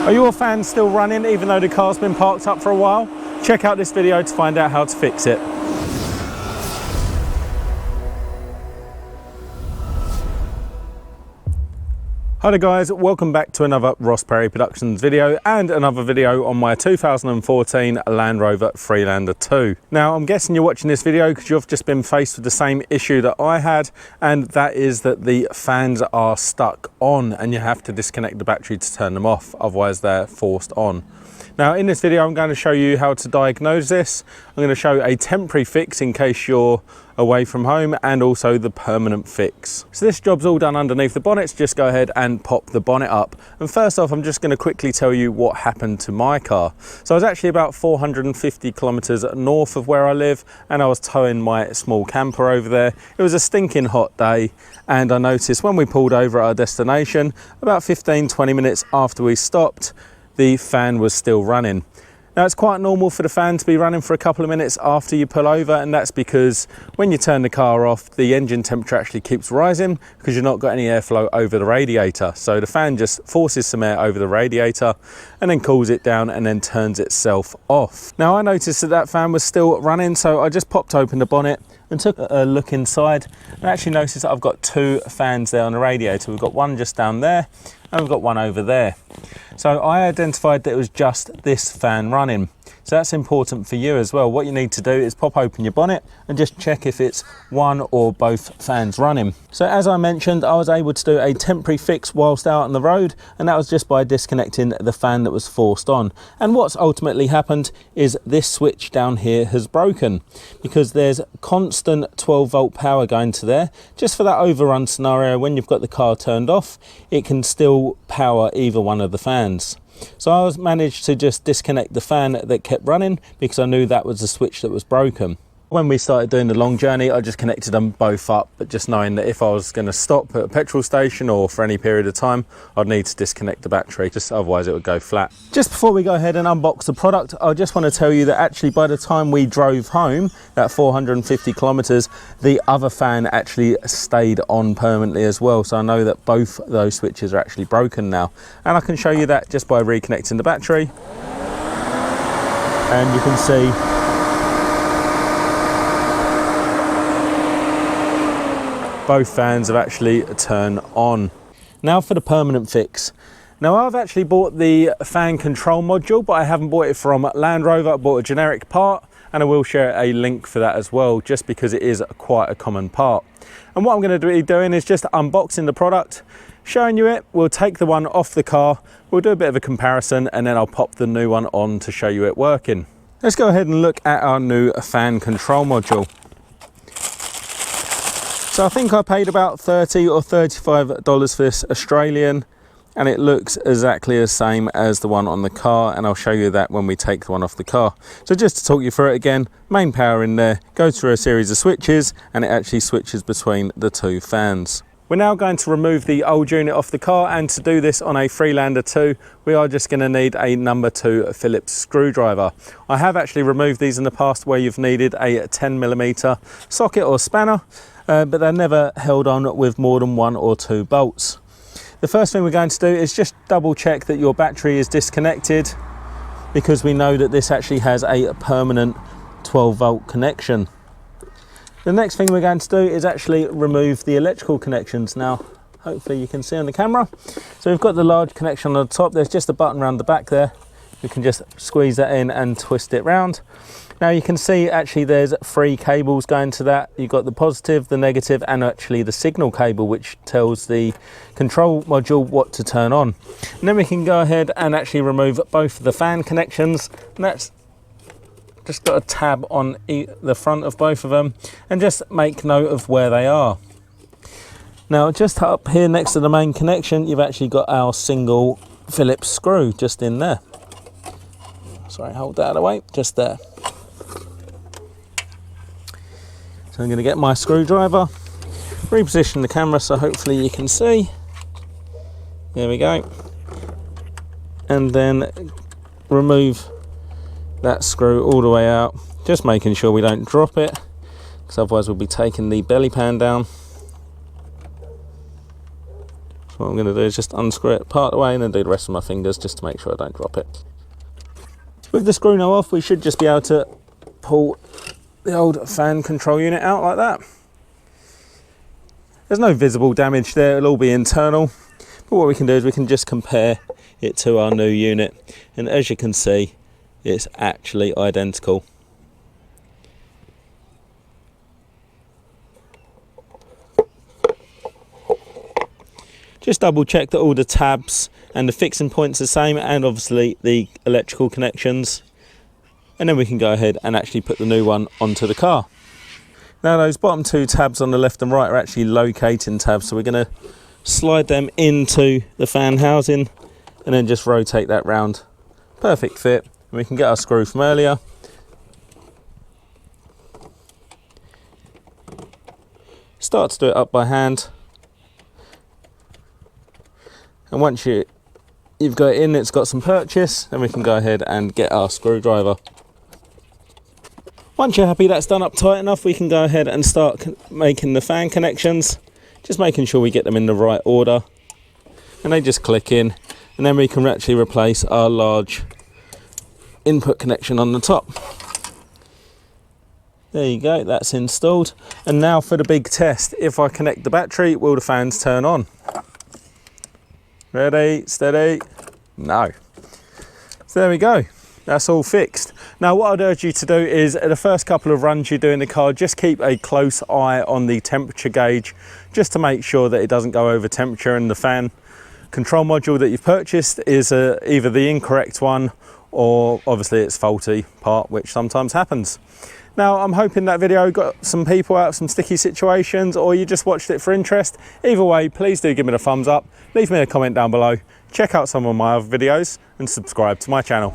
Are your fans still running even though the car's been parked up for a while? Check out this video to find out how to fix it. Hi there guys, welcome back to another Ross Perry Productions video and another video on my 2014 Land Rover Freelander 2. Now I'm guessing you're watching this video because you've just been faced with the same issue that I had, and that is that the fans are stuck on and you have to disconnect the battery to turn them off, otherwise they're forced on. Now in this video I'm going to show you how to diagnose this. I'm going to show a temporary fix in case you're away from home, and also the permanent fix. So this job's all done underneath the bonnet, so just go ahead and pop the bonnet up. And first off, I'm just going to quickly tell you what happened to my car. So I was actually about 450 kilometers north of where I live, and I was towing my small camper over there. It was a stinking hot day, and I noticed when we pulled over at our destination, about 15-20 minutes after we stopped, the fan was still running. Now it's quite normal for the fan to be running for a couple of minutes after you pull over, and that's because when you turn the car off, the engine temperature actually keeps rising because you've not got any airflow over the radiator. So the fan just forces some air over the radiator and then cools it down and then turns itself off. Now I noticed that that fan was still running, so I just popped open the bonnet and took a look inside, and actually noticed that I've got two fans there on the radiator. We've got one just down there and we've got one over there. So I identified that it was just this fan running. So that's important for you as well. What you need to do is pop open your bonnet and just check if it's one or both fans running. So as I mentioned, I was able to do a temporary fix whilst out on the road, and that was just by disconnecting the fan that was forced on. And what's ultimately happened is this switch down here has broken, because there's constant 12-volt power going to there. Just for that overrun scenario, when you've got the car turned off, it can still power either one of the fans. So I managed to just disconnect the fan that kept running because I knew that was the switch that was broken. When we started doing the long journey, I just connected them both up, but just knowing that if I was going to stop at a petrol station or for any period of time, I'd need to disconnect the battery, just otherwise it would go flat. Just before we go ahead and unbox the product, I just want to tell you that actually by the time we drove home, that 450 kilometers, the other fan actually stayed on permanently as well. So I know that both those switches are actually broken now. And I can show you that just by reconnecting the battery. And you can see both fans have actually turned on. Now for the permanent fix. Now I've actually bought the fan control module, but I haven't bought it from Land Rover. I bought a generic part, and I will share a link for that as well, just because it is quite a common part. And what I'm going to be doing is just unboxing the product, showing you it. We'll take the one off the car, we'll do a bit of a comparison, and then I'll pop the new one on to show you it working. Let's go ahead and look at our new fan control module. So I think I paid about $30 or $35 for this Australian, and it looks exactly the same as the one on the car, and I'll show you that when we take the one off the car. So just to talk you through it again, main power in there, goes through a series of switches, and it actually switches between the two fans. We're now going to remove the old unit off the car, and to do this on a Freelander 2, we are just going to need a number 2 Phillips screwdriver. I have actually removed these in the past where you've needed a 10mm socket or spanner, but they're never held on with more than 1 or 2 bolts. The first thing we're going to do is just double check that your battery is disconnected, because we know that this actually has a permanent 12-volt connection. The next thing we're going to do is actually remove the electrical connections. Now, hopefully you can see on the camera. So we've got the large connection on the top. There's just a button around the back there. You can just squeeze that in and twist it round. Now you can see actually there's 3 cables going to that. You've got the positive, the negative, and actually the signal cable, which tells the control module what to turn on. And then we can go ahead and actually remove both of the fan connections. And that's just got a tab on the front of both of them, and just make note of where they are. Now just up here next to the main connection, you've actually got our single Phillips screw just in there. Sorry, hold that out of the way, just there. So I'm going to get my screwdriver, reposition the camera so hopefully you can see. There we go. And then remove that screw all the way out, just making sure we don't drop it, because otherwise we'll be taking the belly pan down. Just So what I'm going to do is just unscrew it part of the way and then do the rest of my fingers just to make sure I don't drop it. With the screw now off, we should just be able to pull the old fan control unit out like that. There's no visible damage there, it'll all be internal. But what we can do is we can just compare it to our new unit. And as you can see, it's actually identical. Just double check that all the tabs and the fixing points are the same, and obviously the electrical connections. And then we can go ahead and actually put the new one onto the car. Now those bottom two tabs on the left and right are actually locating tabs, so we're going to slide them into the fan housing and then just rotate that round. Perfect fit. And we can get our screw from earlier. Start to do it up by hand. And once you've got it in, it's got some purchase, then we can go ahead and get our screwdriver. Once you're happy that's done up tight enough, we can go ahead and start making the fan connections, just making sure we get them in the right order. And they just click in, and then we can actually replace our large input connection on the top. There you go, that's installed. And now for the big test. If I connect the battery, will the fans turn on? Ready, steady, no. So there we go, that's all fixed. Now what I'd urge you to do is, at the first couple of runs you do in the car, just keep a close eye on the temperature gauge, just to make sure that it doesn't go over temperature, and the fan control module that you've purchased is either the incorrect one, or obviously it's faulty part, which sometimes happens. Now, I'm hoping that video got some people out of some sticky situations, or you just watched it for interest. Either way, please do give me a thumbs up, leave me a comment down below, check out some of my other videos, and subscribe to my channel.